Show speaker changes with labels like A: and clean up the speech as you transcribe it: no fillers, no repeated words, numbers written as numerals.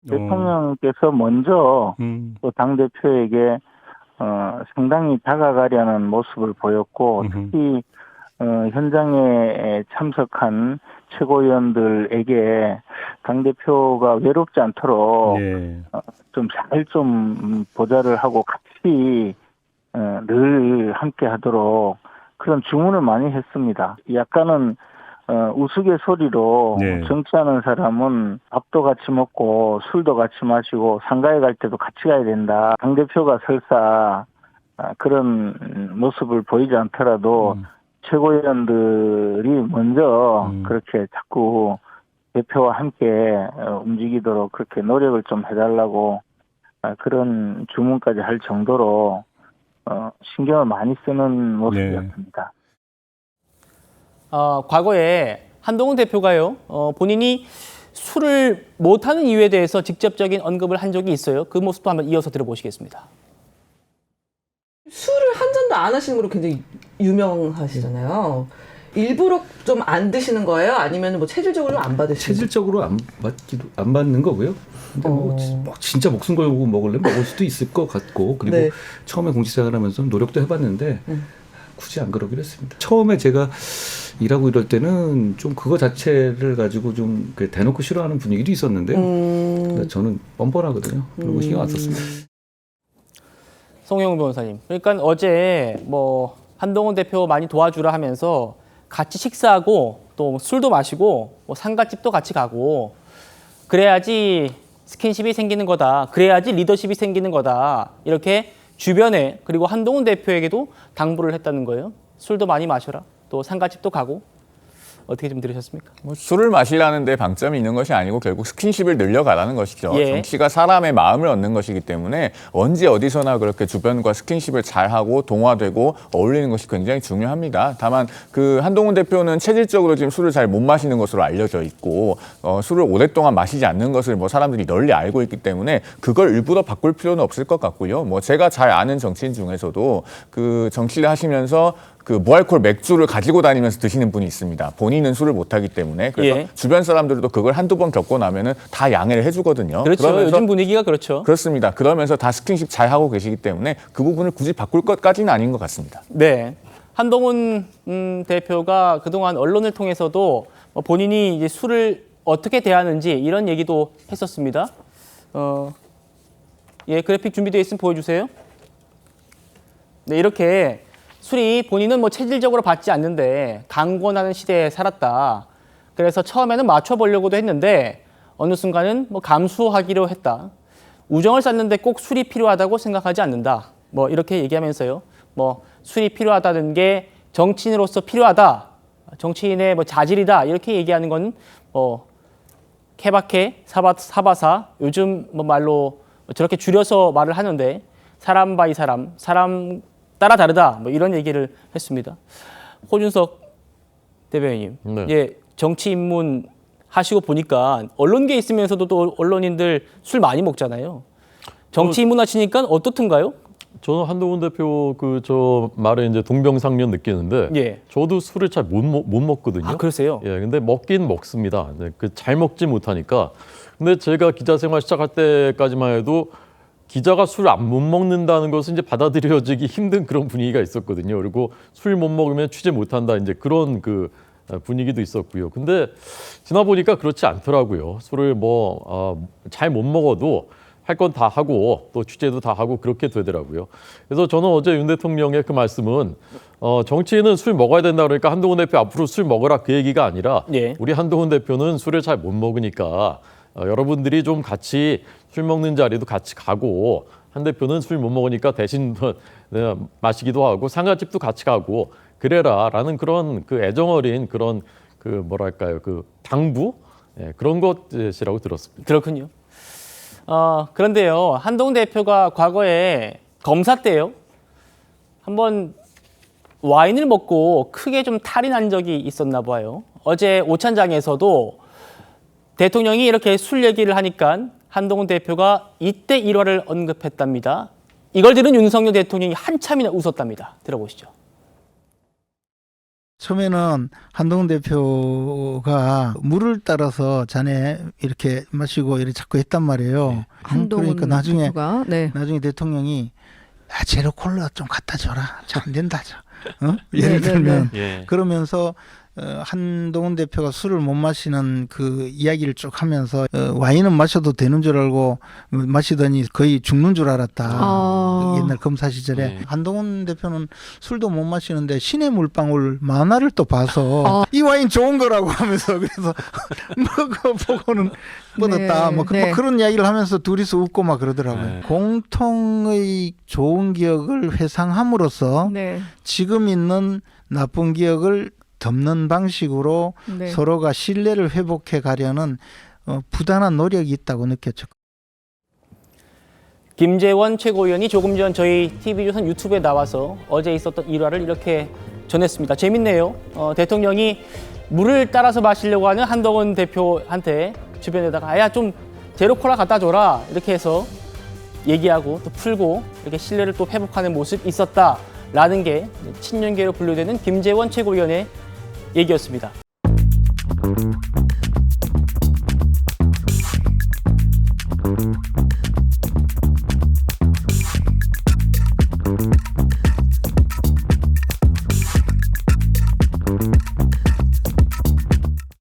A: 대통령께서 먼저 또 당대표에게 상당히 다가가려는 모습을 보였고, 특히 현장에 참석한 최고위원들에게 당대표가 외롭지 않도록
B: 네.
A: 좀 잘 좀 보좌를 하고 같이 늘 함께 하도록 그런 주문을 많이 했습니다. 약간은 우스갯소리로
B: 네.
A: 정치하는 사람은 밥도 같이 먹고 술도 같이 마시고 상가에 갈 때도 같이 가야 된다. 당대표가 설사 그런 모습을 보이지 않더라도 최고위원들이 먼저 그렇게 자꾸 대표와 함께 움직이도록 그렇게 노력을 좀 해달라고 그런 주문까지 할 정도로 신경을 많이 쓰는 모습이었습니다.
C: 과거에 한동훈 대표가요, 본인이 술을 못하는 이유에 대해서 직접적인 언급을 한 적이 있어요. 그 모습도 한번 이어서 들어보시겠습니다.
D: 술을 한 잔도 안 하시는 걸로 굉장히 유명하시잖아요. 일부러 좀 안 드시는 거예요? 아니면 뭐 체질적으로 안 받으시는 거예요?
E: 체질적으로 안 받는 거고요. 근데 막 진짜 목숨 걸고 먹으려면 먹을 수도 있을 것 같고, 그리고
D: 네.
E: 처음에 공직생활하면서 노력도 해봤는데 굳이 안 그러기로 했습니다. 처음에 제가 일하고 이럴 때는 좀 그거 자체를 가지고 좀 대놓고 싫어하는 분위기도 있었는데 근데 저는 뻔뻔하거든요. 그런 거 신경 안 썼습니다.
C: 송영 변호사님, 그러니까 어제 뭐 한동훈 대표 많이 도와주라 하면서 같이 식사하고 또 술도 마시고 뭐 상가집도 같이 가고 그래야지 스킨십이 생기는 거다. 그래야지 리더십이 생기는 거다. 이렇게 주변에 그리고 한동훈 대표에게도 당부를 했다는 거예요. 술도 많이 마셔라. 또 상가집도 가고. 어떻게 좀 들으셨습니까?
F: 뭐 술을 마시려는데 방점이 있는 것이 아니고 결국 스킨십을 늘려가라는 것이죠.
C: 예.
F: 정치가 사람의 마음을 얻는 것이기 때문에 언제 어디서나 그렇게 주변과 스킨십을 잘하고 동화되고 어울리는 것이 굉장히 중요합니다. 다만 그 한동훈 대표는 체질적으로 지금 술을 잘 못 마시는 것으로 알려져 있고 술을 오랫동안 마시지 않는 것을 뭐 사람들이 널리 알고 있기 때문에 그걸 일부러 바꿀 필요는 없을 것 같고요. 뭐 제가 잘 아는 정치인 중에서도 그 정치를 하시면서 그 무알콜 맥주를 가지고 다니면서 드시는 분이 있습니다. 본인은 술을 못하기 때문에. 그래서
C: 예.
F: 주변 사람들도 그걸 한두 번 겪고 나면은 다 양해를 해주거든요.
C: 그렇죠.
F: 그러면서
C: 요즘 분위기가 그렇죠.
F: 그렇습니다. 그러면서 다 스킨십 잘 하고 계시기 때문에 그 부분을 굳이 바꿀 것까지는 아닌 것 같습니다.
C: 네. 한동훈 대표가 그동안 언론을 통해서도 본인이 이제 술을 어떻게 대하는지 이런 얘기도 했었습니다. 예, 그래픽 준비되어 있으면 보여주세요. 네, 이렇게 술이 본인은 뭐 체질적으로 받지 않는데 강권하는 시대에 살았다. 그래서 처음에는 맞춰보려고도 했는데 어느 순간은 뭐 감수하기로 했다. 우정을 쌓는데 꼭 술이 필요하다고 생각하지 않는다. 뭐 이렇게 얘기하면서요. 뭐 술이 필요하다는 게 정치인으로서 필요하다. 정치인의 뭐 자질이다. 이렇게 얘기하는 건 뭐 케바케, 사바사 요즘 뭐 말로 저렇게 줄여서 말을 하는데 사람 바이 사람 따라 다르다. 뭐 이런 얘기를 했습니다. 호준석 대변인님,
B: 네.
C: 예, 정치 입문 하시고 보니까 언론계에 있으면서도 또 언론인들 술 많이 먹잖아요. 정치 입문하시니까 어떻든가요?
B: 저는 한동훈 대표 저 말에 이제 동병상련 느끼는데
C: 예.
B: 저도 술을 잘 못 먹거든요.
C: 아, 그러세요?
B: 예, 근데 먹긴 먹습니다. 네, 잘 먹지 못하니까. 근데 제가 기자 생활 시작할 때까지만 해도 기자가 술 못 먹는다는 것은 이제 받아들여지기 힘든 그런 분위기가 있었거든요. 그리고 술 못 먹으면 취재 못 한다 이제 그런 분위기도 있었고요. 근데 지나 보니까 그렇지 않더라고요. 술을 잘 못 먹어도 할 건 다 하고 또 취재도 다 하고 그렇게 되더라고요. 그래서 저는 어제 윤 대통령의 그 말씀은 정치인은 술 먹어야 된다 그러니까 한동훈 대표 앞으로 술 먹어라 그 얘기가 아니라
C: 예.
B: 우리 한동훈 대표는 술을 잘 못 먹으니까 여러분들이 좀 같이 술 먹는 자리도 같이 가고 한 대표는 술 못 먹으니까 대신 마시기도 하고 상가집도 같이 가고 그래라라는 그런 애정 어린 그런 뭐랄까요 당부 그런 것이라고 들었습니다.
C: 그렇군요. 그런데요, 한동훈 대표가 과거에 검사 때요, 한번 와인을 먹고 크게 좀 탈이 난 적이 있었나 봐요. 어제 오찬장에서도 대통령이 이렇게 술 얘기를 하니까 한동훈 대표가 이때 일화를 언급했답니다. 이걸 들은 윤석열 대통령이 한참이나 웃었답니다. 들어보시죠.
G: 처음에는 한동훈 대표가 물을 따라서 잔에 이렇게 마시고 이렇게 자꾸 했단 말이에요.
H: 한동훈
G: 그러니까 나중에
H: 대표가 네.
G: 나중에 대통령이 제로 콜라 좀 갖다 줘라. 잘 안 된다. 예를 들면 그러면서 한동훈 대표가 술을 못 마시는 그 이야기를 쭉 하면서 와인은 마셔도 되는 줄 알고 마시더니 거의 죽는 줄 알았다. 옛날 검사 시절에 한동훈 대표는 술도 못 마시는데 신의 물방울 만화를 또 봐서 이 와인 좋은 거라고 하면서 그래서 그거 보고는 뻗었다. 뭐 그런 이야기를 하면서 둘이서 웃고 막 그러더라고요. 공통의 좋은 기억을 회상함으로써 지금 있는 나쁜 기억을 덮는 방식으로 서로가 신뢰를 회복해 가려는 부단한 노력이 있다고 느꼈죠.
C: 김재원 최고위원이 조금 전 저희 TV조선 유튜브에 나와서 어제 있었던 일화를 이렇게 전했습니다. 재밌네요. 대통령이 물을 따라서 마시려고 하는 한동훈 대표한테 주변에다가 아야 좀 제로 콜라 갖다 줘라 이렇게 해서 얘기하고 또 풀고 이렇게 신뢰를 또 회복하는 모습이 있었다라는 게 친윤계로 분류되는 김재원 최고위원의 얘기였습니다.